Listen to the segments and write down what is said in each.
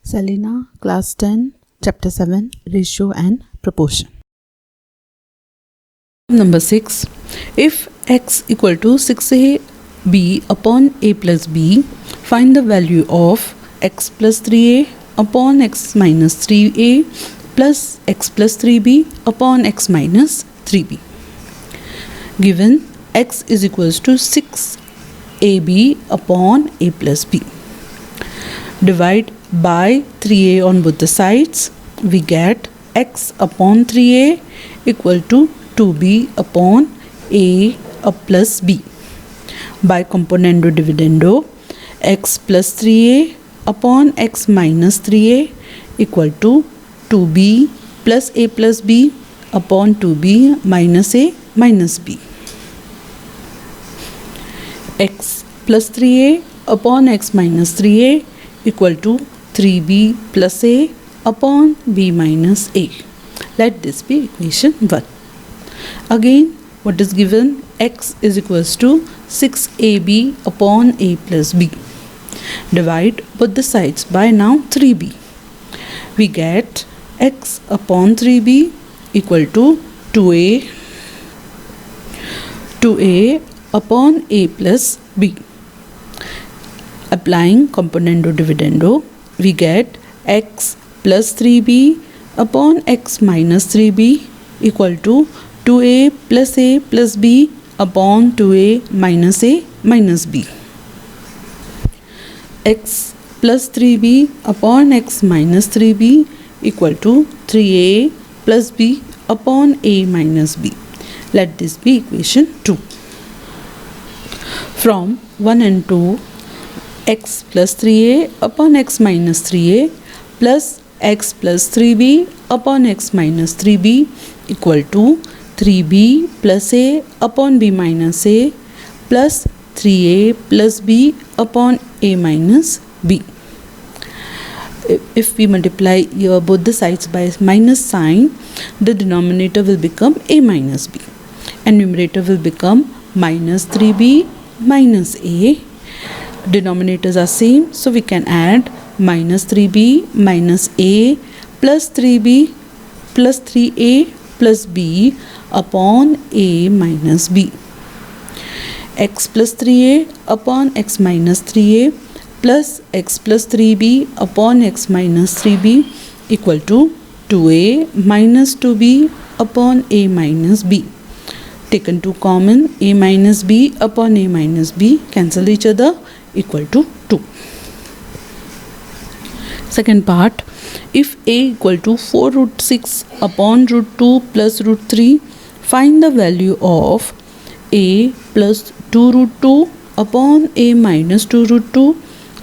Selena, Class 10, Chapter 7, Ratio and Proportion. Number 6. If x equal to 6ab upon a plus b, find the value of x plus 3a upon x minus 3a plus x plus 3b upon x minus 3b. Given x is equals to 6ab upon a plus b. Divide by 3a on both the sides, we get x upon 3a equal to 2b upon a plus b. By componendo dividendo, x plus 3a upon x minus 3a equal to 2b plus b upon 2b minus a minus b. X plus 3a upon x minus 3a equal to 3b plus a upon b minus a. Let this be equation 1. Again, what is given? X is equals to 6ab upon a plus b. Divide both the sides by now 3b. We get x upon 3b equal to 2a upon a plus b. Applying componendo dividendo, we get x plus 3b upon x minus 3b equal to 2a plus b upon 2a minus b. X plus 3b upon x minus 3b equal to 3a plus b upon a minus b. Let this be equation 2. From 1 and 2, x plus 3a upon x minus 3a plus x plus 3b upon x minus 3b equal to 3b plus a upon b minus a plus 3a plus b upon a minus b. If we multiply here both the sides by minus sign, the denominator will become a minus b and numerator will become minus 3b minus a. Denominators are same, so we can add minus 3b minus a plus 3b plus 3a plus b upon a minus b. X plus 3a upon x minus 3a plus x plus 3b upon x minus 3b equal to 2a minus 2b upon a minus b. Taken 2 common, a minus b upon a minus b cancel each other equal to 2. Second part, if a equal to 4 root 6 upon root 2 plus root 3, find the value of a plus 2 root 2 upon a minus 2 root 2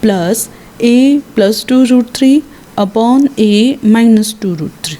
plus a plus 2 root 3 upon a minus 2 root 3.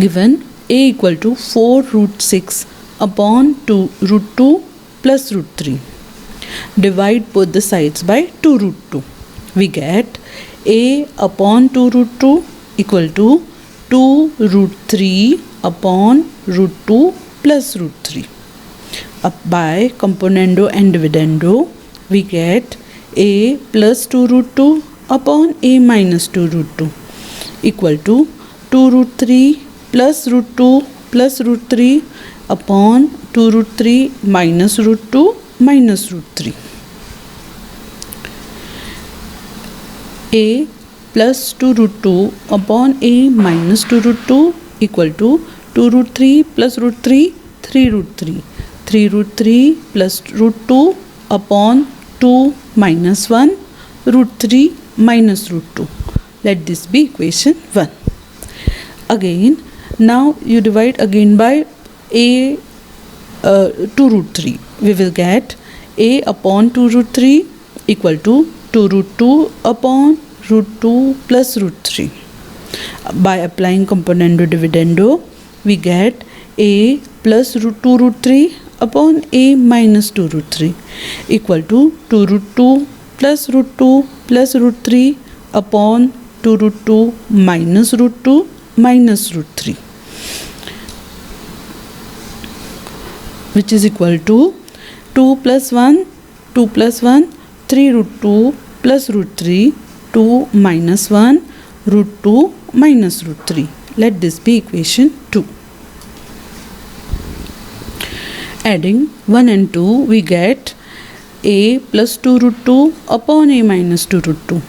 Given a equal to 4 root 6 upon 2 root 2 plus root 3. Divide both the sides by 2 root 2. We get a upon 2 root 2 equal to 2 root 3 upon root 2 plus root 3. Up by componendo and dividendo, we get a plus 2 root 2 upon a minus 2 root 2 equal to 2 root 3 plus root 2 plus root 3 upon 2 root 3 minus root 2 minus root 3. A plus 2 root 2 upon a minus 2 root 2 equal to 2 root 3 plus root 3, 3 root 3. 3 root 3 plus root 2 upon 2 minus 1 root 3 minus root 2. Let this be equation 1. Again, now you divide again by a 2 root 3. We will get a upon 2 root 3 equal to 2 root 2 upon root 2 plus root 3. By applying componendo dividendo, we get a plus root 2 root 3 upon a minus 2 root 3 equal to 2 root 2 plus root 2 plus root 3 upon 2 root 2 minus root 2 minus root 3, which is equal to 2 plus 1, 3 root 2 plus root 3 2 minus 1, root 2 minus root 3. Let this be equation 2. Adding 1 and 2, we get a plus 2 root 2 upon a minus 2 root 2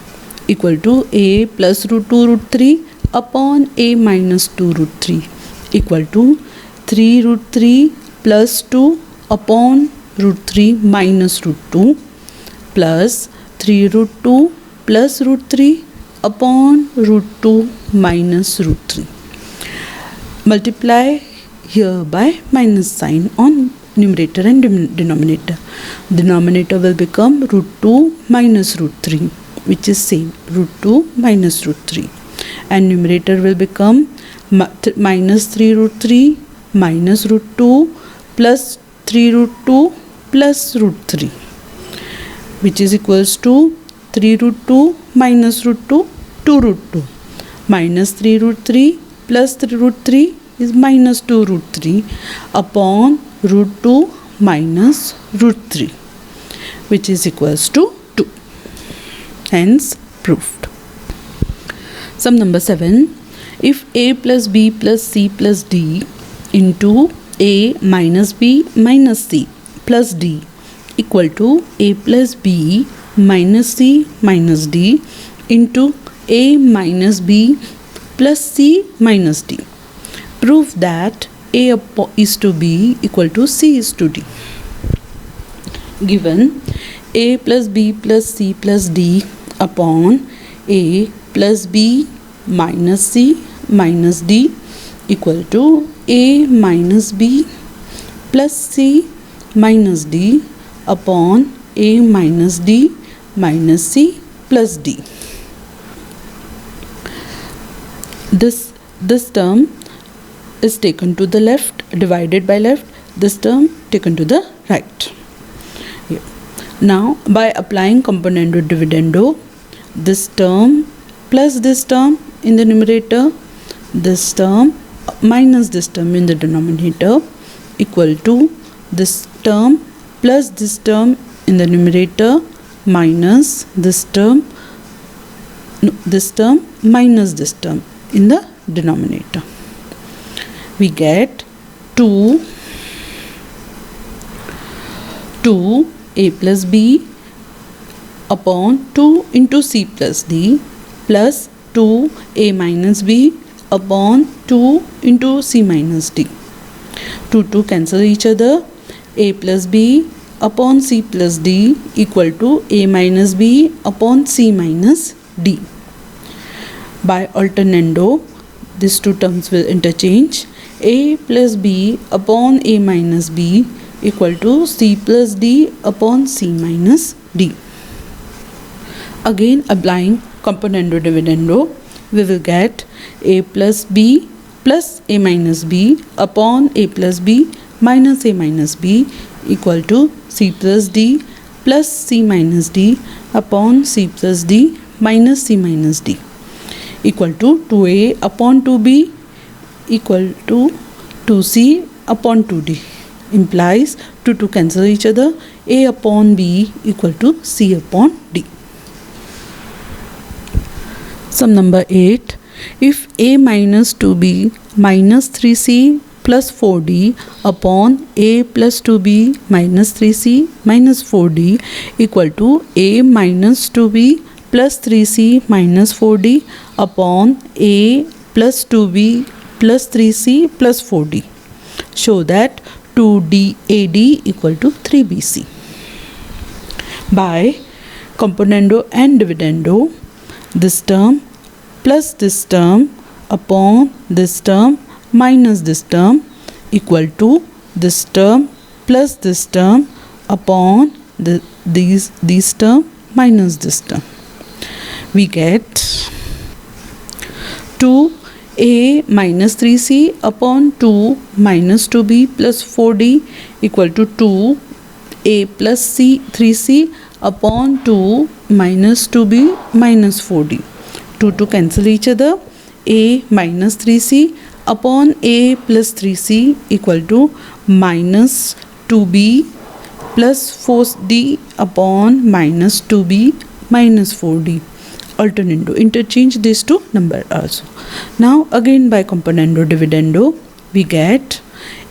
equal to a plus root 2 root 3 upon a minus 2 root 3 equal to 3 root 3 plus 2 upon root 3 minus root 2 plus 3 root 2 plus root 3 upon root 2 minus root 3. Multiply here by minus sign on numerator and denominator. Denominator will become root 2 minus root 3, which is same, root 2 minus root 3. And numerator will become minus 3 root 3 minus root 2 plus 3 root 2 plus root 3, which is equals to 3 root 2 minus root 2, 2 root 2 minus 3 root 3 plus 3 root 3 is minus 2 root 3 upon root 2 minus root 3, which is equals to 2. Hence proved. Sum number 7. If a plus b plus c plus d into a minus b minus c plus d equal to a plus b minus c minus d into a minus b plus c minus d. Prove that a is to b equal to c is to d. Given a plus b plus c plus d upon a plus b minus c minus d equal to a minus b plus c minus d upon a minus d minus c plus d. This term is taken to the left, divided by left, this term taken to the right. Here. Now by applying componendo dividendo, this term plus this term in the numerator, this term minus this term in the denominator equal to this term plus this term in the numerator minus this term minus this term in the denominator. We get 2 a plus b upon 2 into c plus d plus 2 a minus b upon 2 into c minus d. 2 cancel each other. A plus b upon c plus d equal to a minus b upon c minus d. By alternando, these two terms will interchange. A plus b upon a minus b equal to c plus d upon c minus d. Again applying componendo dividendo, we will get a plus b plus a minus b upon a plus b minus a minus b equal to c plus d plus c minus d upon c plus d minus c minus d equal to 2a upon 2b equal to 2c upon 2d. Implies 2 cancel each other. A upon b equal to c upon d. Sum number 8. If a minus 2b minus 3c plus 4d upon a plus 2b minus 3c minus 4d equal to a minus 2b plus 3c minus 4d upon a plus 2b plus 3c plus 4d. Show that 2DAD equal to 3BC. By componendo and dividendo, this term plus this term upon this term minus this term equal to this term plus this term upon these term minus this term. We get 2a minus 3c upon 2 minus 2b plus 4d equal to 2a plus c 3c upon 2 minus 2b minus 4d. 2 cancel each other. A minus 3c upon a plus 3c equal to minus 2b plus 4d upon minus 2b minus 4d. alternando. Interchange these two number also. Now again by componendo dividendo, we get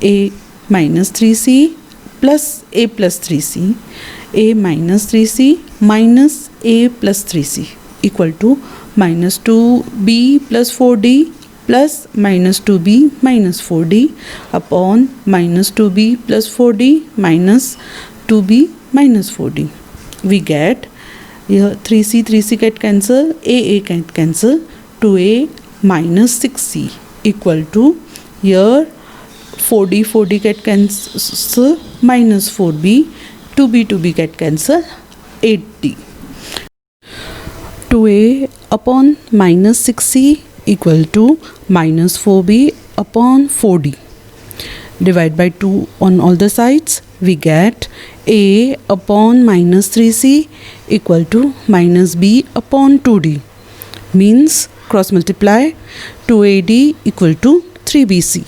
a minus 3c plus a plus 3c, a minus 3c minus a plus 3c equal to minus 2b plus 4d plus minus 2b minus 4d upon minus 2b plus 4d minus 2b minus 4d. We get here 3c get cancel, a get cancel, 2a minus 6c equal to here 4d get cancel, minus 4b, 2b get cancel, 8d. 2a upon minus 6c equal to minus 4b upon 4d. Divide by 2 on all the sides. We get a upon minus 3c equal to minus b upon 2d. Means cross multiply 2ad equal to 3bc.